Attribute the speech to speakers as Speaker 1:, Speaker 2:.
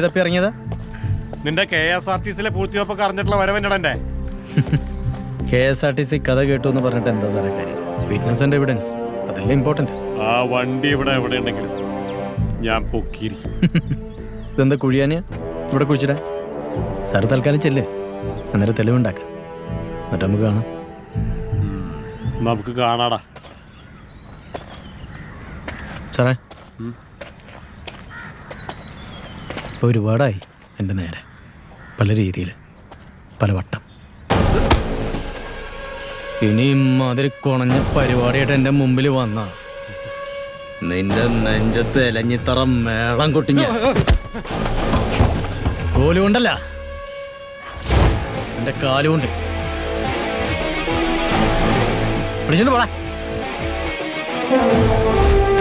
Speaker 1: തപ്പി ഇറങ്ങിയതാ?
Speaker 2: നിന്റെ KSRTC പൂർത്തിവെപ്പൊക്കെ അറിഞ്ഞിട്ടുള്ള വരവെന്നടന്റെ
Speaker 1: KSRTC കഥ കേട്ടു എന്ന് പറഞ്ഞിട്ട് എന്താ സാറേ കാര്യം? വിറ്റ്നസ് ആൻഡ് എവിഡൻസ് അതല്ലേ ഇമ്പോർട്ടന്റ്.
Speaker 2: ആ വണ്ടി ഇവിടെ എവിടെ ഉണ്ടെങ്കിലും ഞാൻ പൊക്കിയിരിക്കും.
Speaker 1: ഇതെന്താ കുഴിയാനിയാ ഇവിടെ കുഴിച്ചിടാൻ? സാറ് തൽക്കാലം ചെല്ലേ, അന്നേരം തെളിവുണ്ടാക്കാം, എന്നിട്ട് നമുക്ക് കാണാം.
Speaker 2: നമുക്ക് കാണാടാ
Speaker 1: സാറേ. ഇപ്പോൾ ഒരുപാടായി എൻ്റെ നേരെ, പല രീതിയിൽ, പല വട്ടം. ഇനിയും അതിൽ കുണഞ്ഞ പരിപാടിയായിട്ട് എൻ്റെ മുമ്പിൽ വന്ന നിന്റെ നെഞ്ചത്ത് എലഞ്ഞിത്തറ മേളം കൊട്ടിഞ്ഞ കോലുകൊണ്ടല്ല, എൻ്റെ കാലുകൊണ്ട് പിടിച്ചിട്ട് പോടാ.